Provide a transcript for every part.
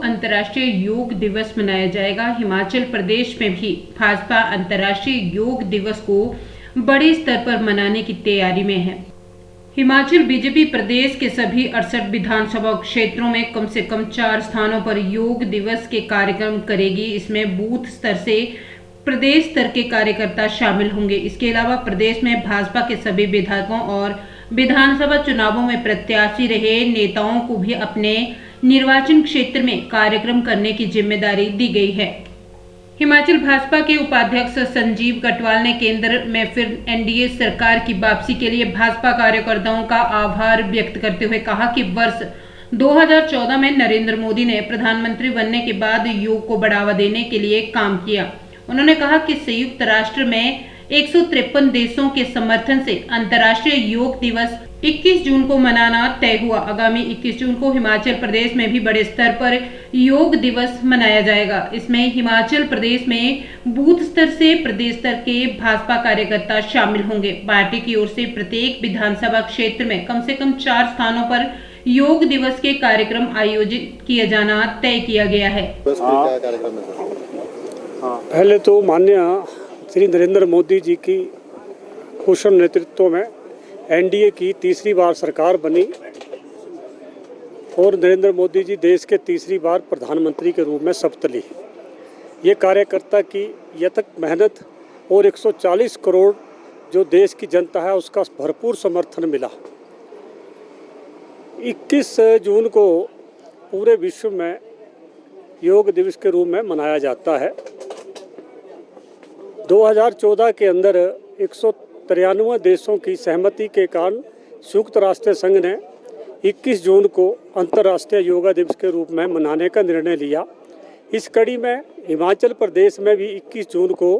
अंतर्राष्ट्रीय योग दिवस मनाया जाएगा। हिमाचल प्रदेश में भी भाजपा अंतर्राष्ट्रीय योग दिवस को बड़े स्तर पर मनाने की तैयारी में है। हिमाचल बीजेपी प्रदेश के सभी 68 विधानसभा क्षेत्रों में कम से कम 4 स्थानों पर योग दिवस के कार्यक्रम करेगी। इसमें बूथ स्तर से प्रदेश स्तर के कार्यकर्ता शामिल होंगे। इसके अलावा प्रदेश में भाजपा के सभी विधायकों और विधानसभा चुनावों में प्रत्याशी रहे नेताओं को भी अपने निर्वाचन क्षेत्र में कार्यक्रम करने की जिम्मेदारी दी गई है। हिमाचल भाजपा के उपाध्यक्ष संजीव कटवाल ने केंद्र में फिर एनडीए सरकार की वापसी के लिए भाजपा कार्यकर्ताओं का आभार व्यक्त करते हुए कहा कि वर्ष 2014 में नरेंद्र मोदी ने प्रधानमंत्री बनने के बाद योग को बढ़ावा देने के लिए काम किया। उन्होंने कहा कि संयुक्त राष्ट्र में 153 देशों के समर्थन से अंतर्राष्ट्रीय योग दिवस 21 जून को मनाना तय हुआ। आगामी 21 जून को हिमाचल प्रदेश में भी बड़े स्तर पर योग दिवस मनाया जाएगा। इसमें हिमाचल प्रदेश में बूथ स्तर से प्रदेश स्तर के भाजपा कार्यकर्ता शामिल होंगे। पार्टी की ओर से प्रत्येक विधानसभा क्षेत्र में कम से कम 4 स्थानों पर योग दिवस के कार्यक्रम आयोजित किया जाना तय किया गया है। पहले तो माननीय श्री नरेंद्र मोदी जी की कुशल नेतृत्व में एनडीए की तीसरी बार सरकार बनी और नरेंद्र मोदी जी देश के तीसरी बार प्रधानमंत्री के रूप में शपथ ली। ये कार्यकर्ता की यथक मेहनत और 140 करोड़ जो देश की जनता है उसका भरपूर समर्थन मिला। 21 जून को पूरे विश्व में योग दिवस के रूप में मनाया जाता है। 2014 के अंदर 193 देशों की सहमति के कारण संयुक्त राष्ट्र संघ ने 21 जून को अंतर्राष्ट्रीय योगा दिवस के रूप में मनाने का निर्णय लिया। इस कड़ी में हिमाचल प्रदेश में भी 21 जून को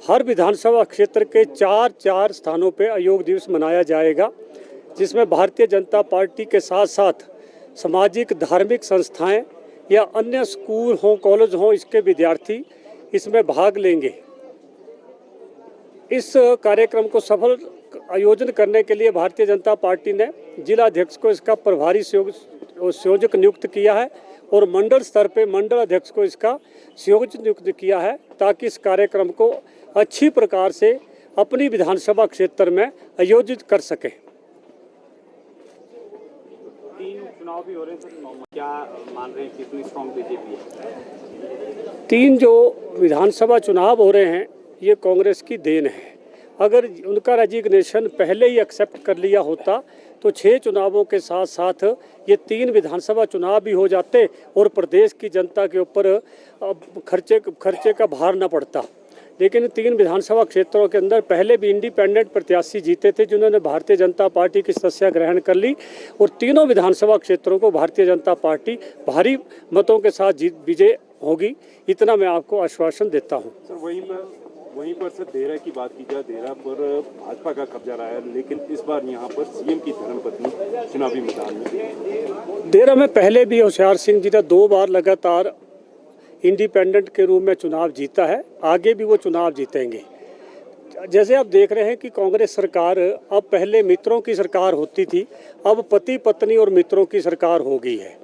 हर विधानसभा क्षेत्र के 4 स्थानों पर योग दिवस मनाया जाएगा, जिसमें भारतीय जनता पार्टी के साथ साथ सामाजिक धार्मिक संस्थाएं या अन्य स्कूल हों कॉलेज हों इसके विद्यार्थी इसमें भाग लेंगे। इस कार्यक्रम को सफल आयोजन करने के लिए भारतीय जनता पार्टी ने जिला अध्यक्ष को इसका प्रभारी संयोजक नियुक्त किया है और मंडल स्तर पे मंडल अध्यक्ष को इसका संयोजक नियुक्त किया है, ताकि इस कार्यक्रम को अच्छी प्रकार से अपनी विधानसभा क्षेत्र में आयोजित कर सके। 3 चुनाव भी हो रहे हैं, क्या मान रहे हैं कितनी स्ट्रॉन्ग बीजेपी है? 3 जो विधानसभा चुनाव हो रहे हैं ये कांग्रेस की देन है। अगर उनका रेजिग्नेशन पहले ही एक्सेप्ट कर लिया होता तो 6 चुनावों के साथ साथ ये 3 विधानसभा चुनाव भी हो जाते और प्रदेश की जनता के ऊपर खर्चे का भार न पड़ता। लेकिन 3 विधानसभा क्षेत्रों के अंदर पहले भी इंडिपेंडेंट प्रत्याशी जीते थे जिन्होंने भारतीय जनता पार्टी की सदस्यता ग्रहण कर ली और तीनों विधानसभा क्षेत्रों को भारतीय जनता पार्टी भारी मतों के साथ विजय होगी। इतना मैं आपको आश्वासन देता हूँ। सर वहीं पर सर देहरा की बात की जाए, देहरा पर भाजपा का कब्जा रहा है, लेकिन इस बार यहाँ पर सीएम की धर्मपत्नी चुनावी मैदान में। देहरा में पहले भी होशियार सिंह जी ने 2 बार लगातार इंडिपेंडेंट के रूप में चुनाव जीता है, आगे भी वो चुनाव जीतेंगे। जैसे आप देख रहे हैं कि कांग्रेस सरकार अब पहले मित्रों की सरकार होती थी, अब पति पत्नी और मित्रों की सरकार हो गई है।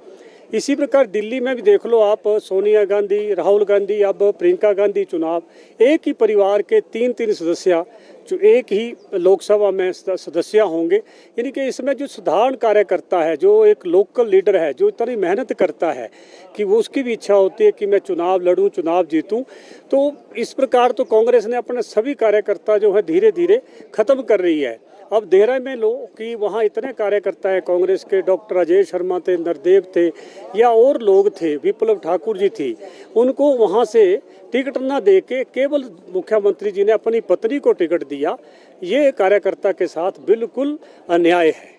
इसी प्रकार दिल्ली में भी देख लो आप, सोनिया गांधी, राहुल गांधी, अब प्रियंका गांधी चुनाव, एक ही परिवार के 3 सदस्य जो एक ही लोकसभा में सदस्य होंगे। यानी कि इसमें जो साधारण कार्यकर्ता है, जो एक लोकल लीडर है, जो इतनी मेहनत करता है कि वो उसकी भी इच्छा होती है कि मैं चुनाव लड़ूं, चुनाव जीतूं। तो इस प्रकार तो कांग्रेस ने अपने सभी कार्यकर्ता जो है धीरे धीरे खत्म कर रही है। अब देहरा में लो कि वहाँ इतने कार्यकर्ता हैं कांग्रेस के, डॉक्टर अजय शर्मा थे, नरदेव थे या और लोग थे, विप्लव ठाकुर जी थी, उनको वहाँ से टिकट ना दे के केवल मुख्यमंत्री जी ने अपनी पत्नी को टिकट दिया। ये कार्यकर्ता के साथ बिल्कुल अन्याय है।